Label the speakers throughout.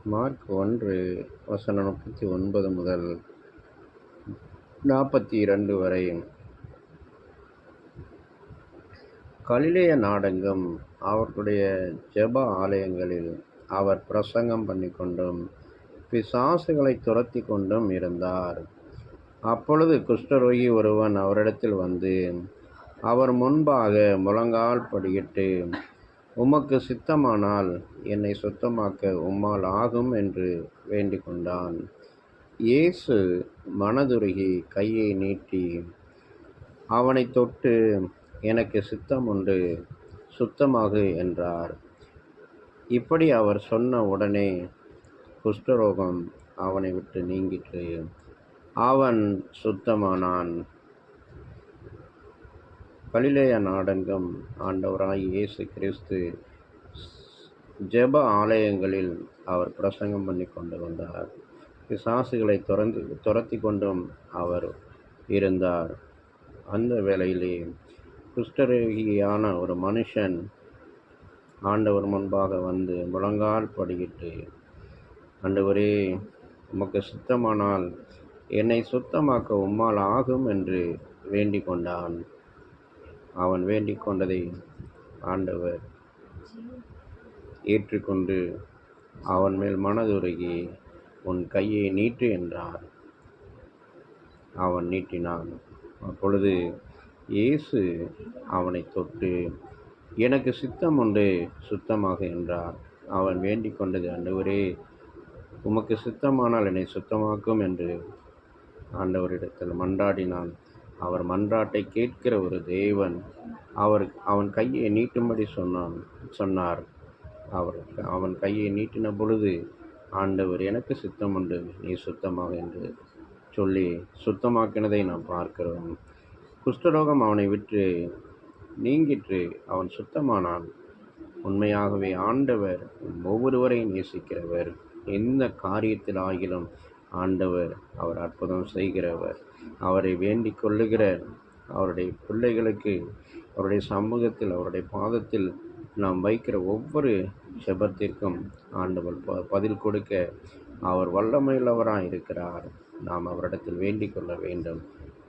Speaker 1: Mark 1 வசனம் 39 முதல் 42 வரை. கலிலேய நாடெங்கும் அவர்களுடைய ஜெப ஆலயங்களில் அவர் பிரசங்கம் பண்ணிக்கொண்டும் பிசாசுகளை துரத்தி கொண்டும் இருந்தார். அப்பொழுது குஷ்டரோகி ஒருவன் அவரிடத்தில் வந்து அவர் முன்பாக முழங்கால் படியிட்டு, உமக்கு சித்தமானால் என்னை சுத்தமாக்க உம்மால் ஆகும் என்று வேண்டிக் கொண்டான். இயேசு மனதுருகி கையை நீட்டி அவனைத் தொட்டு, எனக்கு சித்தமுண்டு, சுத்தமாகு என்றார். இப்படி அவர் சொன்ன உடனே குஷ்டரோகம் அவனை விட்டு நீங்கிற்று. அவன் சுத்தமானான். கலிலேய நாடெங்கும் ஆண்டவராகிய இயேசு கிறிஸ்து ஜெப ஆலயங்களில் அவர் பிரசங்கம் பண்ணி கொண்டு வந்தார். பிசாசுகளை துரத்தி கொண்டும் அவர் இருந்தார். அந்த வேளையிலே குஷ்டரோகியான ஒரு மனுஷன் ஆண்டவர் முன்பாக வந்து முழங்கால் படியிட்டு, ஆண்டவரே, உமக்கு சித்தமானால் என்னை சுத்தமாக்க உம்மால் ஆகும் என்று வேண்டிக் கொண்டான். அவன் வேண்டிக் கொண்டதை ஆண்டவர் ஏற்றுக்கொண்டு அவன் மேல் மனதுருகி, உன் கையை நீட்டு என்றார். அவன் நீட்டினான். அப்பொழுது இயேசு அவனை தொட்டு, எனக்கு சித்தம் உண்டு, சுத்தமாக என்றார். அவன் வேண்டிக் கொண்டது, ஆண்டவரே, உமக்கு சித்தமானால் என்னை சுத்தமாக்கும் என்று ஆண்டவரிடத்தில் மன்றாடினான். அவர் மன்றாட்டை கேட்கிற ஒரு தேவன். அவன் கையை நீட்டும்படி சொன்னார். அவன் கையை நீட்டின பொழுது ஆண்டவர், எனக்கு சித்தம் உண்டு, நீ சுத்தமாக என்று சொல்லி சுத்தமாக்கினதை நாம் பார்க்கிறோம். குஷ்டரோகம் அவனை விட்டு நீங்கிற்று. அவன் சுத்தமானான். உண்மையாகவே ஆண்டவர் ஒவ்வொருவரையும் நேசிக்கிறவர். எந்த காரியத்தில் ஆகிலும் ஆண்டவர் அவர் அற்புதம் செய்கிறவர். அவரை வேண்டிக் கொள்ளுகிற அவருடைய பிள்ளைகளுக்கு அவருடைய சமூகத்தில் அவருடைய பாதத்தில் நாம் வைக்கிற ஒவ்வொரு ஜெபத்திற்கும் ஆண்டவர் பதில் கொடுக்க அவர் வல்லமையுள்ளவராக இருக்கிறார். நாம் அவரிடத்தில் வேண்டிக் கொள்ள வேண்டும்.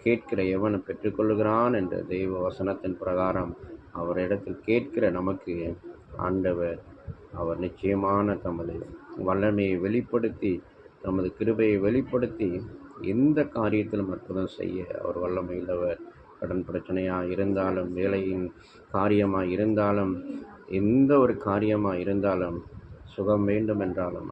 Speaker 1: கேட்கிற எவன் பெற்றுக்கொள்ளுகிறான் என்ற தெய்வ வசனத்தின் பிரகாரம் அவரிடத்தில் கேட்கிற நமக்கு ஆண்டவர் அவர் நிச்சயமான தமது வல்லமையை வெளிப்படுத்தி, தமது கிருபையை வெளிப்படுத்தி எந்த காரியத்திலும் அற்புதம் செய்ய அவர் வல்லமையுள்ளவர். கடன் பிரச்சனையாக இருந்தாலும், வேலையின் காரியமாக இருந்தாலும், எந்த ஒரு காரியமாக இருந்தாலும், சுகம் வேண்டும் என்றாலும்